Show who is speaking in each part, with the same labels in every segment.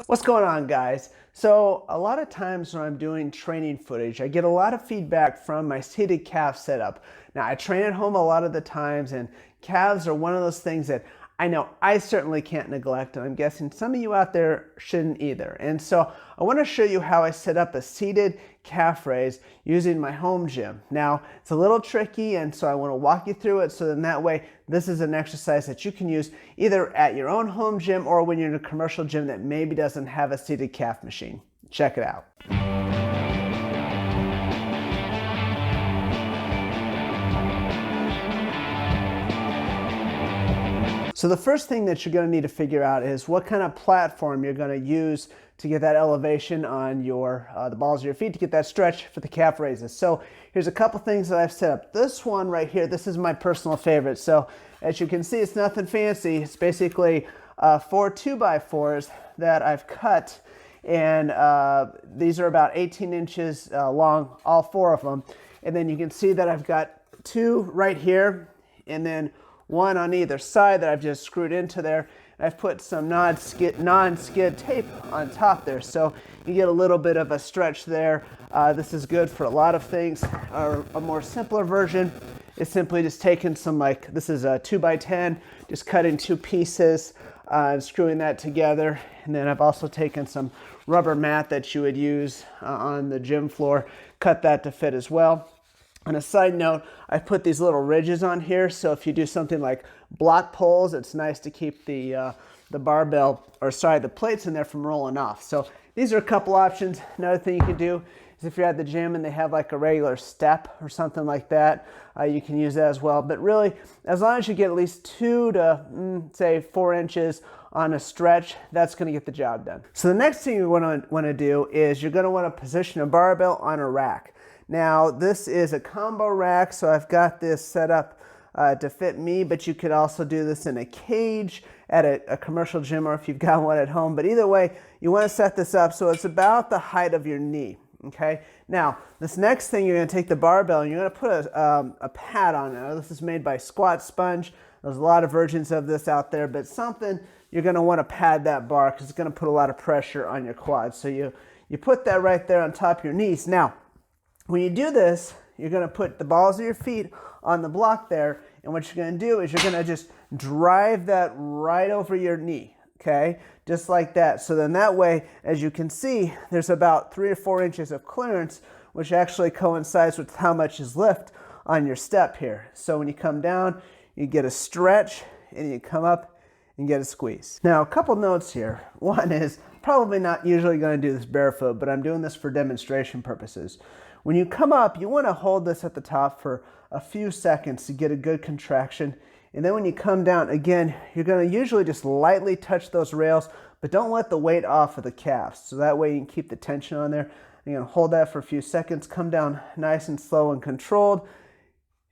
Speaker 1: What's going on, guys? So a lot of times when I'm doing training footage, I get a lot of feedback from my seated calf setup. Now, I train at home a lot of the times, and calves are one of those things that I know I certainly can't neglect, and I'm guessing some of you out there shouldn't either. And so I want to show you how I set up a seated calf raise using my home gym. Now, it's a little tricky, and so I want to walk you through it so then that way this is an exercise that you can use either at your own home gym or when you're in a commercial gym that maybe doesn't have a seated calf machine. Check it out. So the first thing that you're going to need to figure out is what kind of platform you're going to use to get that elevation on your the balls of your feet to get that stretch for the calf raises. So here's a couple things that I've set up. This one right here, this is my personal favorite. So as you can see, it's nothing fancy. It's basically 4 2x4s that I've cut, and these are about 18 inches long, all 4 of them. And then you can see that I've got 2 right here, and then 1 on either side that I've just screwed into there. I've put some non-skid tape on top there, so you get a little bit of a stretch there. This is good for a lot of things. A more simpler version is simply just taking some, like, this is a 2x10, just cutting 2 pieces and screwing that together. And then I've also taken some rubber mat that you would use on the gym floor, cut that to fit as well. On a side note, I put these little ridges on here, so if you do something like block pulls, it's nice to keep the barbell, or sorry, the plates in there from rolling off. So these are a couple options. Another thing you can do is if you're at the gym and they have like a regular step or something like that, you can use that as well. But really, as long as you get at least 2 to say 4 inches on a stretch, that's going to get the job done. So the next thing you want to do is you're going to want to position a barbell on a rack. Now, this is a combo rack, so I've got this set up to fit me, but you could also do this in a cage at a commercial gym, or if you've got one at home. But either way, you want to set this up so it's about the height of your knee, okay? Now, this next thing, you're going to take the barbell and you're going to put a pad on it. Now, this is made by Squat Sponge. There's a lot of versions of this out there, but something you're going to want to pad that bar because it's going to put a lot of pressure on your quads. So you put that right there on top of your knees. Now, when you do this, you're going to put the balls of your feet on the block there, and what you're going to do is you're going to just drive that right over your knee, okay? Just like that. So then that way, as you can see, there's about 3 or 4 inches of clearance, which actually coincides with how much is lift on your step here. So when you come down, you get a stretch, and you come up and get a squeeze. Now, a couple notes here. One is, probably not usually going to do this barefoot, but I'm doing this for demonstration purposes. When you come up, you want to hold this at the top for a few seconds to get a good contraction. And then when you come down, again, you're going to usually just lightly touch those rails, but don't let the weight off of the calves. So that way you can keep the tension on there. You're going to hold that for a few seconds, come down nice and slow and controlled,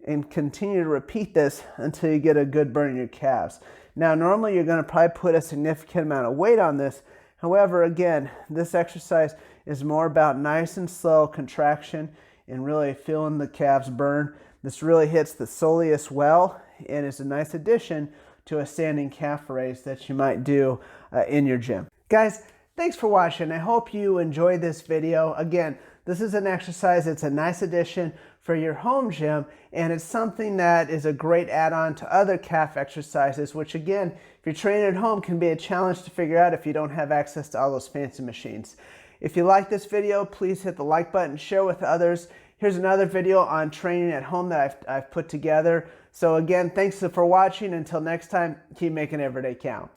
Speaker 1: and continue to repeat this until you get a good burn in your calves. Now, normally you're going to probably put a significant amount of weight on this. However, again, this exercise is more about nice and slow contraction and really feeling the calves burn. This really hits the soleus well and is a nice addition to a standing calf raise that you might do in your gym. Guys, thanks for watching. I hope you enjoyed this video. Again, this is an exercise. It's a nice addition for your home gym, and it's something that is a great add-on to other calf exercises, which again, if you're training at home, can be a challenge to figure out if you don't have access to all those fancy machines. If you like this video, please hit the like button, share with others. Here's another video on training at home that I've put together. So again, thanks for watching. Until next time, keep making every day count.